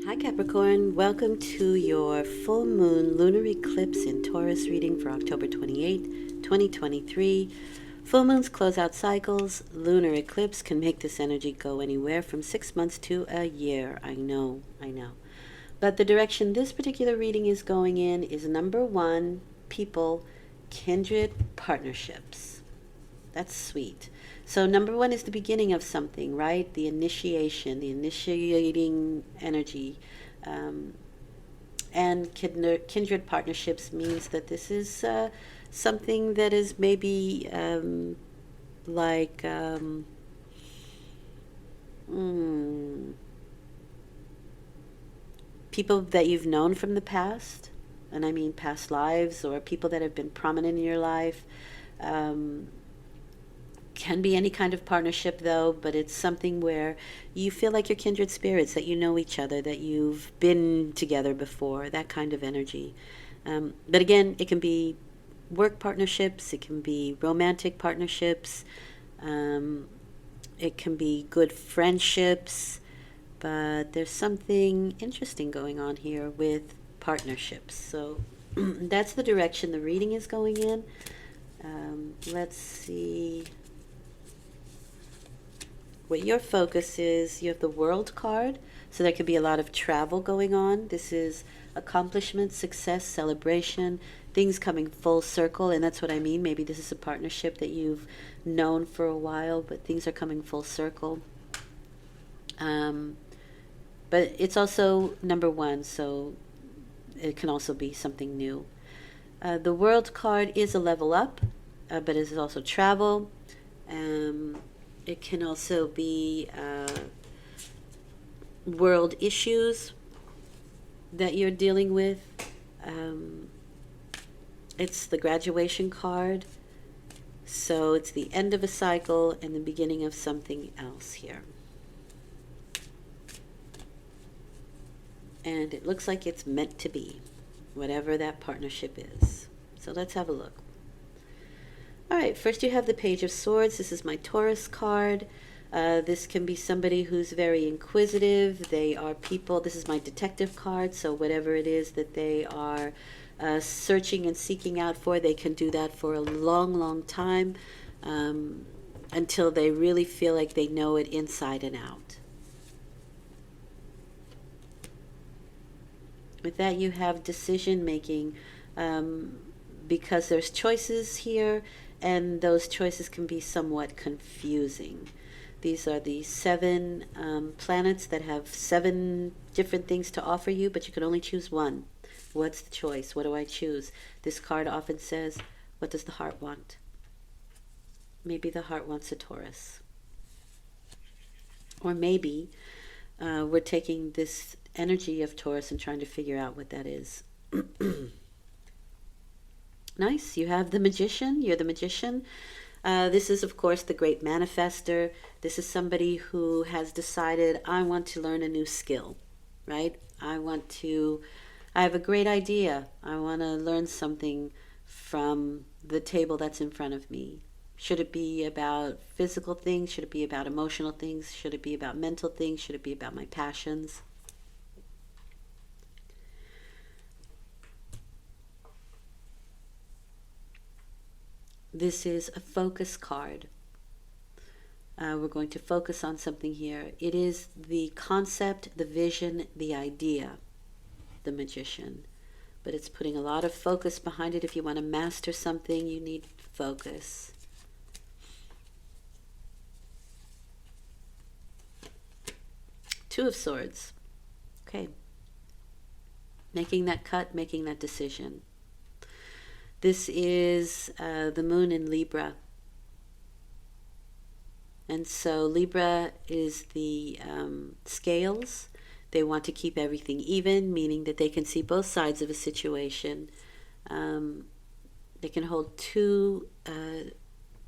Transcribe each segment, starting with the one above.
Hi Capricorn, welcome to your full moon lunar eclipse in Taurus reading for October 28th, 2023. Full moons close out cycles. Lunar eclipse can make this energy go anywhere from 6 months to a year. I know. But the direction this particular reading is going in is number one, people, kindred partnerships. That's sweet. So number one is the beginning of something, right? The initiation, the initiating energy. And kindred partnerships means that this is something that is maybe like people that you've known from the past, and I mean past lives, or people that have been prominent in your life. Can be any kind of partnership though, but it's something where you feel like you're kindred spirits, that you know each other, that you've been together before, that kind of energy. But again, it can be work partnerships, it can be romantic partnerships, it can be good friendships, but there's something interesting going on here with partnerships. So that's the direction the reading is going in. Let's see what your focus is. You have the World card, so there could be a lot of travel going on. This is accomplishment, success, celebration, things coming full circle, and that's what I mean. Maybe this is a partnership that you've known for a while, but things are coming full circle. But it's also number one, so it can also be something new. The World card is a level up, but it is also travel. It can also be world issues that you're dealing with. It's the graduation card. So it's the end of a cycle and the beginning of something else here. And it looks like it's meant to be, whatever that partnership is. So let's have a look. All right, first you have the Page of Swords. This is my Taurus card. This can be somebody who's very inquisitive. They are people, this is my detective card, so whatever it is that they are searching and seeking out for, they can do that for a long time, until they really feel like they know it inside and out. With that, you have decision making, because there's choices here, and those choices can be somewhat confusing. These are the 7 planets that have 7 different things to offer you, but you can only choose one. What's the choice? What do I choose? This card often says, what does the heart want? Maybe the heart wants a Taurus. Or maybe we're taking this energy of Taurus and trying to figure out what that is. Nice. You have the Magician. You're the Magician. This is, of course, the great manifester. This is somebody who has decided, I want to learn a new skill, right? I have a great idea. I want to learn something from the table that's in front of me. Should it be about physical things? Should it be about emotional things? Should it be about mental things? Should it be about my passions? This is a focus card. We're going to focus on something here. It is the concept, the vision, the idea, the Magician. But it's putting a lot of focus behind it. If you want to master something, you need focus. Two of Swords. Okay. Making that cut, making that decision. This is the moon in Libra. And so Libra is the scales. They want to keep everything even, meaning that they can see both sides of a situation. They can hold 2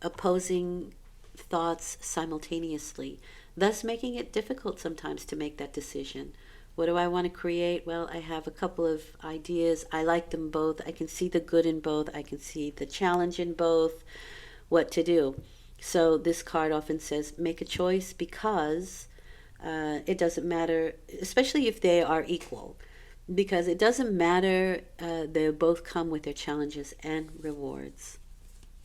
opposing thoughts simultaneously, thus making it difficult sometimes to make that decision. What do I want to create? Well, I have a couple of ideas. I like them both. I can see the good in both. I can see the challenge in both. What to do? So this card often says, make a choice, because It doesn't matter, especially if they are equal, because it doesn't matter. They both come with their challenges and rewards.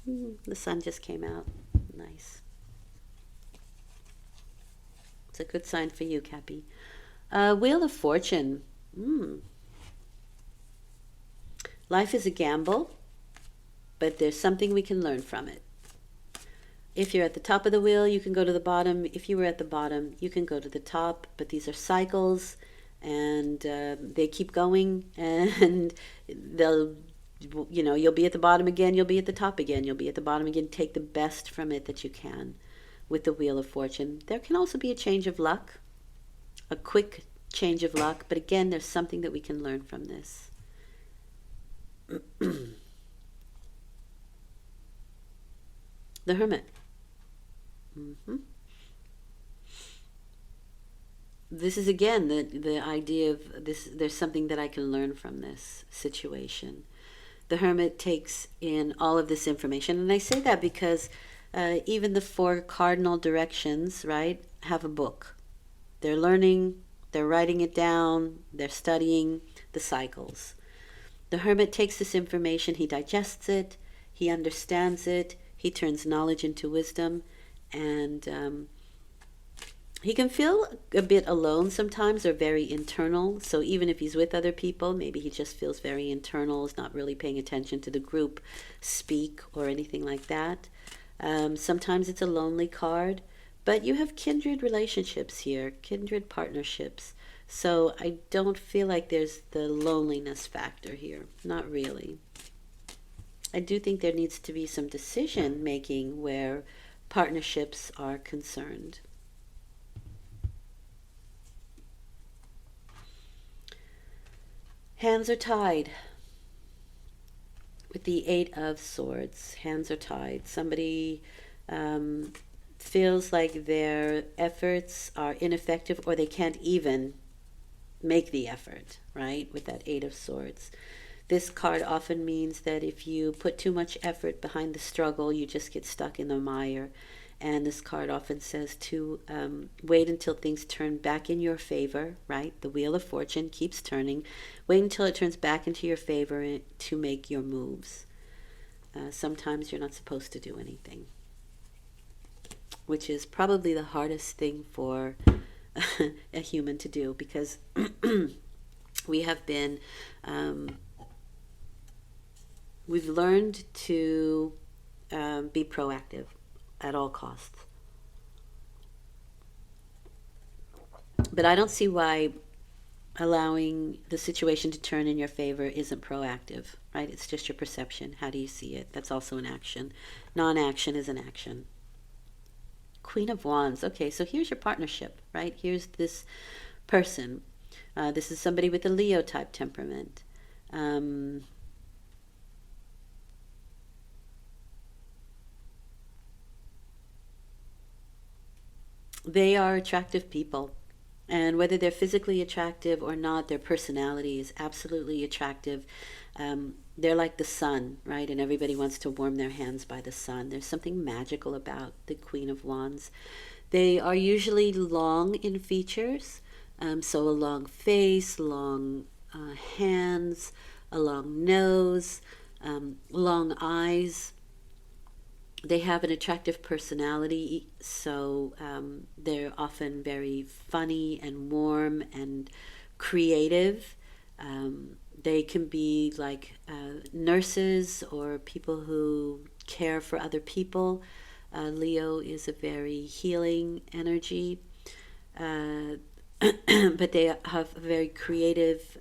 The sun just came out. Nice. It's a good sign for you, Cappy. Wheel of Fortune. Life is a gamble, but there's something we can learn from it. If you're at the top of the wheel, you can go to the bottom. If you were at the bottom, you can go to the top. But these are cycles, and they keep going, and they'll, you'll be at the bottom again, you'll be at the top again, you'll be at the bottom again. Take the best from it that you can with the Wheel of Fortune. There can also be a change of luck, a quick change of luck, but again, there's something that we can learn from this. The Hermit. This is again the idea of this. There's something that I can learn from this situation. The Hermit takes in all of this information, and I say that because even the 4 cardinal directions, right, have a book. They're learning, they're writing it down, they're studying the cycles. The Hermit takes this information, he digests it, he understands it, he turns knowledge into wisdom, and he can feel a bit alone sometimes, or very internal. So even if he's with other people, maybe he just feels very internal, is not really paying attention to the group speak or anything like that. Sometimes it's a lonely card, but you have kindred relationships here, kindred partnerships. So I don't feel like there's the loneliness factor here. Not really. I do think there needs to be some decision making where partnerships are concerned. Hands are tied with the 8 of Swords. Hands are tied. Somebody feels like their efforts are ineffective, or they can't even make the effort, right? With that 8 of Swords. This card often means that if you put too much effort behind the struggle, you just get stuck in the mire. And this card often says to wait until things turn back in your favor, right? The Wheel of Fortune keeps turning. Wait until it turns back into your favor to make your moves. Sometimes you're not supposed to do anything, which is probably the hardest thing for a human to do, because we have been, we've learned to be proactive at all costs. But I don't see why allowing the situation to turn in your favor isn't proactive, right? It's just your perception. How do you see it? That's also an action. Non-action is an action. Queen of Wands. Okay, so here's your partnership, right? Here's this person. This is somebody with a Leo type temperament. They are attractive people. And whether they're physically attractive or not, their personality is absolutely attractive. They're like the sun, right? And everybody wants to warm their hands by the sun. There's something magical about the Queen of Wands. They are usually long in features. So a long face, long hands, a long nose, long eyes. They have an attractive personality, so they're often very funny and warm and creative. They can be like nurses or people who care for other people. Leo is a very healing energy, but they have a very creative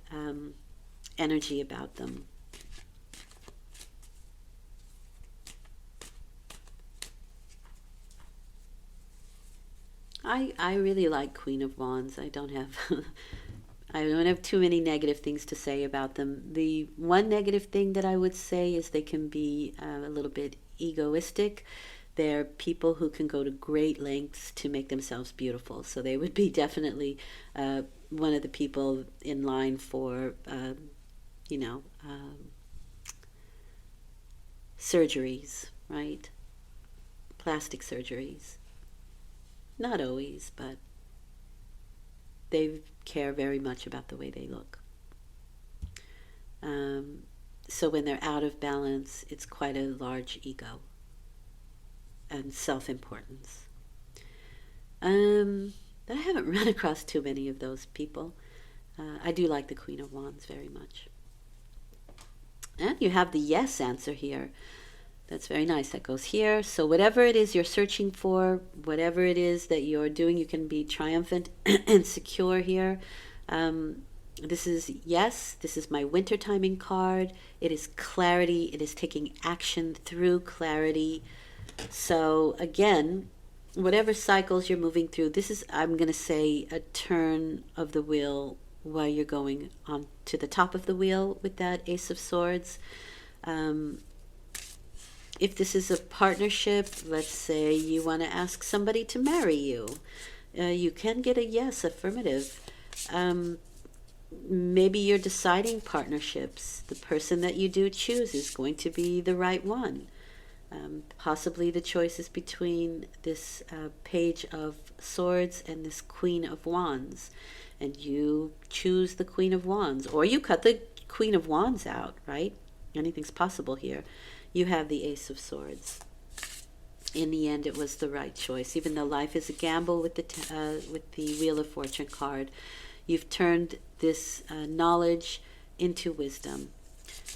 energy about them. I really like Queen of Wands. I don't have too many negative things to say about them. The one negative thing that I would say is they can be a little bit egoistic. They're people who can go to great lengths to make themselves beautiful. So they would be definitely one of the people in line for, surgeries, right? Plastic surgeries. Not always, but they care very much about the way they look. So when they're out of balance, it's quite a large ego and self-importance. But I haven't run across too many of those people. I do like the Queen of Wands very much. And you have the yes answer here. That's very nice. That goes here. So whatever it is you're searching for, whatever it is that you're doing, you can be triumphant and secure here. This is yes. This is my winter timing card. It is clarity. It is taking action through clarity. So again, whatever cycles you're moving through, this is, I'm going to say, a turn of the wheel while you're going on to the top of the wheel with that Ace of Swords. If this is a partnership, let's say you want to ask somebody to marry you, you can get a yes, affirmative. Maybe you're deciding partnerships. The person that you do choose is going to be the right one. Possibly the choice is between this Page of Swords and this Queen of Wands. And you choose the Queen of Wands. Or you cut the Queen of Wands out, right? Anything's possible here. You have the Ace of Swords. In the end, it was the right choice. Even though life is a gamble with the Wheel of Fortune card, you've turned this knowledge into wisdom.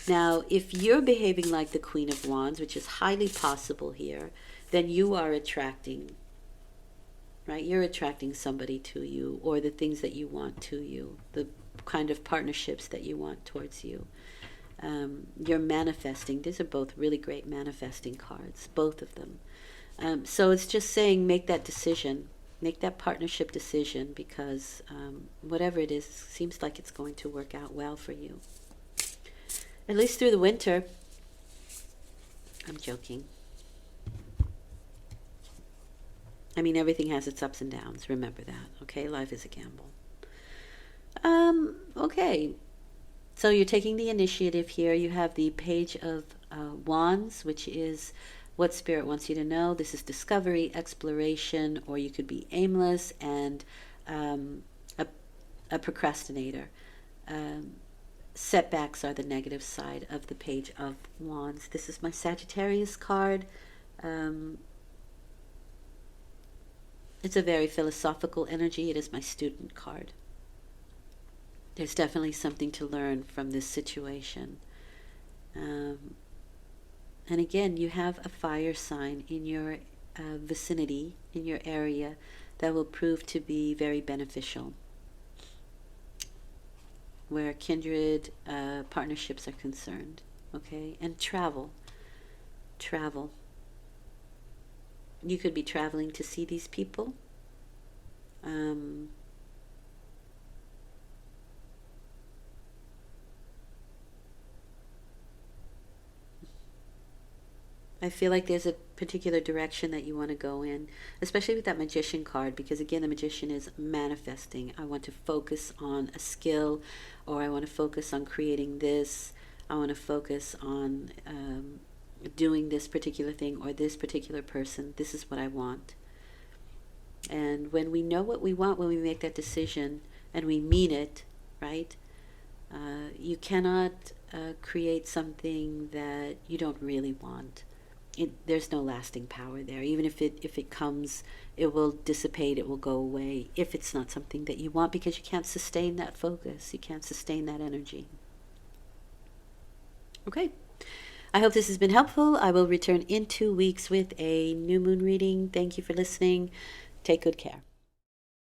Now, if you're behaving like the Queen of Wands, which is highly possible here, then you are attracting, right? You're attracting somebody to you, or the things that you want to you, the kind of partnerships that you want towards you. You're manifesting. These are both really great manifesting cards, both of them. So it's just saying, make that decision, make that partnership decision, because whatever it is, seems like it's going to work out well for you. At least through the winter. I'm joking. I mean, everything has its ups and downs. Remember that, okay? Life is a gamble. Okay. So you're taking the initiative here. You have the Page of Wands, which is what Spirit wants you to know. This is discovery, exploration, or you could be aimless and a procrastinator. Setbacks are the negative side of the Page of Wands. This is my Sagittarius card. It's a very philosophical energy. It is my student card. There's definitely something to learn from this situation. And again, you have a fire sign in your vicinity, in your area, that will prove to be very beneficial, where kindred partnerships are concerned. Okay? And travel. Travel. You could be traveling to see these people. I feel like there's a particular direction that you want to go in, especially with that Magician card, because again, the Magician is manifesting. I want to focus on a skill, or I want to focus on creating this. I want to focus on doing this particular thing, or this particular person. This is what I want. And when we know what we want, when we make that decision and we mean it, right? You cannot create something that you don't really want. There's no lasting power there. Even if it comes, it will dissipate, it will go away, if it's not something that you want, because you can't sustain that focus, you can't sustain that energy. Okay, I hope this has been helpful. I will return in 2 weeks with a new moon reading. Thank you for listening. Take good care.